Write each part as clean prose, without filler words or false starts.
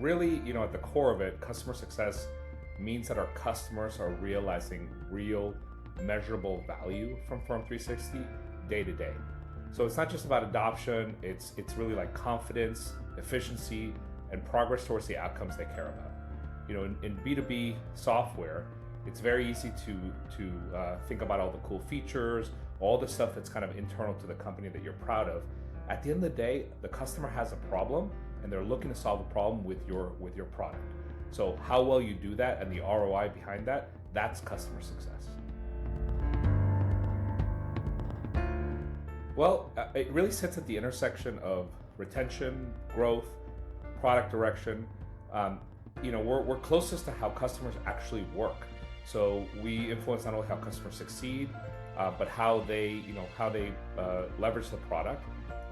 really, at the core of it, customer success means that our customers are realizing real, measurable value from Firm360 day to day. So it's not just about adoption, it's really like confidence, efficiency, and progress towards the outcomes they care about. In B2B software, it's very easy to think about all the cool features, all the stuff that's kind of internal to the company that you're proud of. At the end of the day, the customer has a problem and they're looking to solve a problem with your product. So how well you do that and the ROI behind that, that's customer success. Well, it really sits at the intersection of retention, growth, product direction. We're closest to how customers actually work. So we influence not only how customers succeed, but how they leverage the product,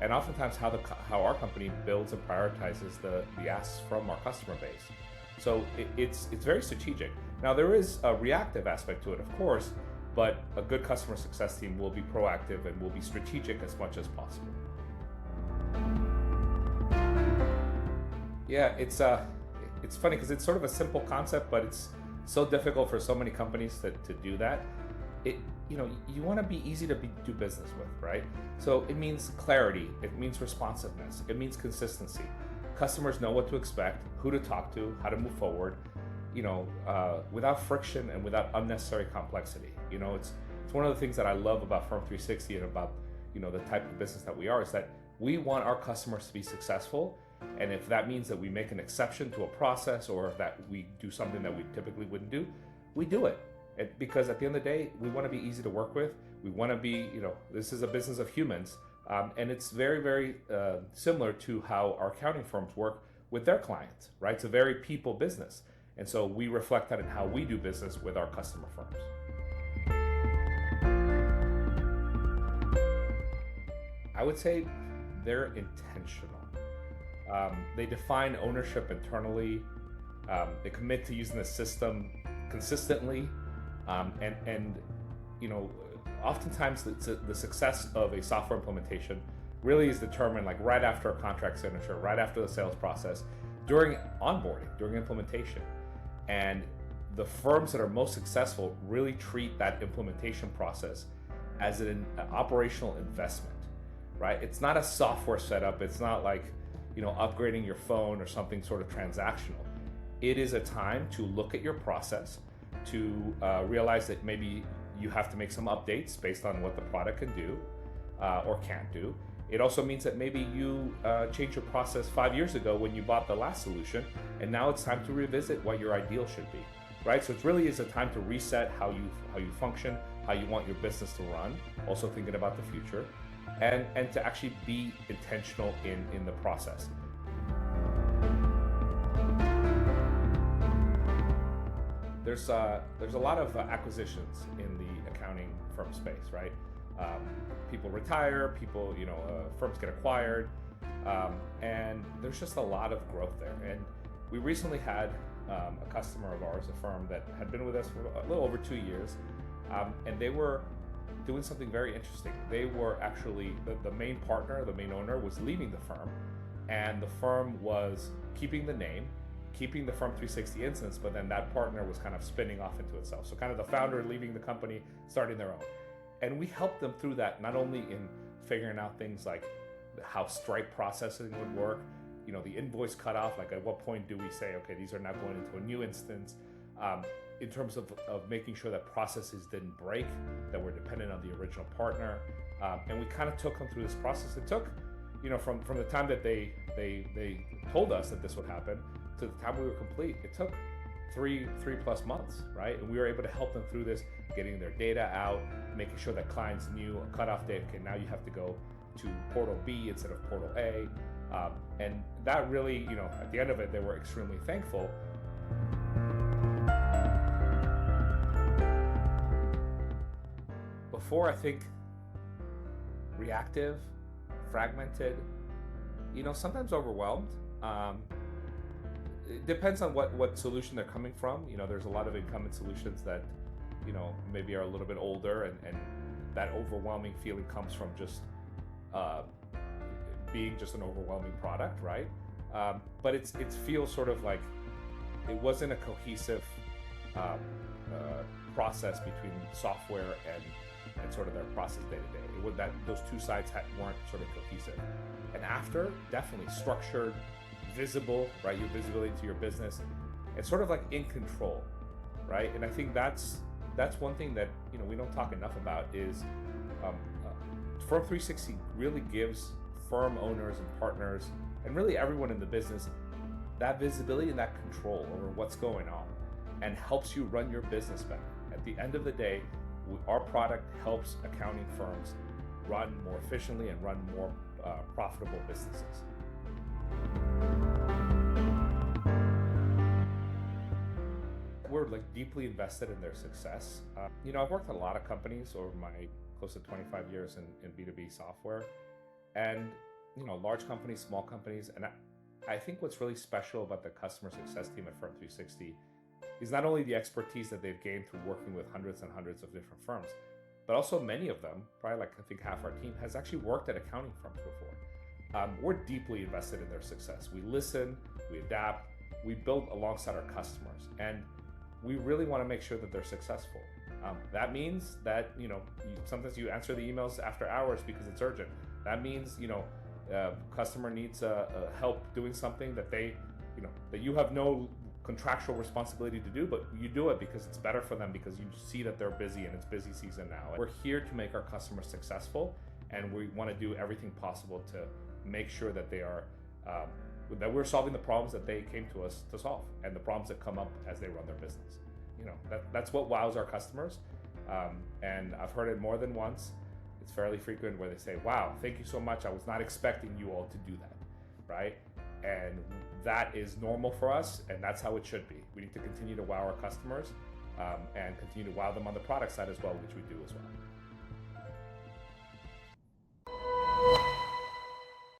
and oftentimes how our company builds and prioritizes the asks from our customer base. So it's very strategic. Now there is a reactive aspect to it, of course, but a good customer success team will be proactive and will be strategic as much as possible. Yeah, it's funny because it's sort of a simple concept, but it's so difficult for so many companies to do that. You want to be easy to do business with, right? So it means clarity, it means responsiveness, it means consistency. Customers know what to expect, who to talk to, how to move forward, without friction and without unnecessary complexity. It's one of the things that I love about Firm360 and about the type of business that we are, is that we want our customers to be successful. And if that means that we make an exception to a process, or that we do something that we typically wouldn't do, we do it. Because at the end of the day, we want to be easy to work with. We want to be, this is a business of humans. And it's very, very similar to how our accounting firms work with their clients, right? It's a very people business. And so we reflect that in how we do business with our customer firms. I would say they're intentional. They define ownership internally. They commit to using the system consistently. And oftentimes the success of a software implementation really is determined like right after a contract signature, right after the sales process, during onboarding, during implementation. And the firms that are most successful really treat that implementation process as an operational investment, right? It's not a software setup. It's not like, upgrading your phone or something sort of transactional. It is a time to look at your process, to realize that maybe you have to make some updates based on what the product can do or can't do. It also means that maybe you changed your process 5 years ago when you bought the last solution, and now it's time to revisit what your ideal should be, right? So it really is a time to reset how you function, how you want your business to run, also thinking about the future, and to actually be intentional in the process. There's a lot of acquisitions in the accounting firm space, right? People retire, firms get acquired, and there's just a lot of growth there. And we recently had a customer of ours, a firm that had been with us for a little over 2 years, and they were doing something very interesting. They were actually, the main partner, the main owner was leaving the firm, and the firm was keeping the name, keeping the Firm360 instance, but then that partner was kind of spinning off into itself. So kind of the founder leaving the company, starting their own. And we helped them through that, not only in figuring out things like how Stripe processing would work, the invoice cutoff, like at what point do we say, okay, these are now going into a new instance, in terms of making sure that processes didn't break, that were dependent on the original partner. And we kind of took them through this process. It took, from the time that they told us that this would happen to the time we were complete, it took three plus months, right? And we were able to help them through this, getting their data out, making sure that clients knew a cutoff date. Okay, now you have to go to portal B instead of portal A. And that really, at the end of it, they were extremely thankful. Before, I think reactive, fragmented, sometimes overwhelmed. It depends on what solution they're coming from. There's a lot of incumbent solutions that, maybe are a little bit older, and that overwhelming feeling comes from just being just an overwhelming product, right? but it feels sort of like it wasn't a cohesive process between software and sort of their process day to day. It would that those two sides weren't sort of cohesive. And after, definitely structured, visible, right? Your visibility to your business, and sort of like in control, right? And I think that's one thing that we don't talk enough about is Firm360 really gives firm owners and partners and really everyone in the business that visibility and that control over what's going on, and helps you run your business better. At the end of the day, our product helps accounting firms run more efficiently and run more profitable businesses. We're like deeply invested in their success. I've worked at a lot of companies over my close to 25 years in B2B software, and large companies, small companies, and I think what's really special about the customer success team at Firm360 is not only the expertise that they've gained through working with hundreds and hundreds of different firms, but also many of them, probably like I think half our team, has actually worked at accounting firms before. We're deeply invested in their success. We listen, we adapt, we build alongside our customers, and we really want to make sure that they're successful. That means that sometimes you answer the emails after hours because it's urgent. That means customer needs help doing something that that you have no contractual responsibility to do, but you do it because it's better for them, because you see that they're busy and it's busy season now. We're here to make our customers successful, and we want to do everything possible to make sure that they are that we're solving the problems that they came to us to solve, and the problems that come up as they run their business. That's what wows our customers, and I've heard it more than once. It's fairly frequent where they say, "Wow, thank you so much. I was not expecting you all to do that," right? And that is normal for us, and that's how it should be. We need to continue to wow our customers and continue to wow them on the product side as well, which we do as well.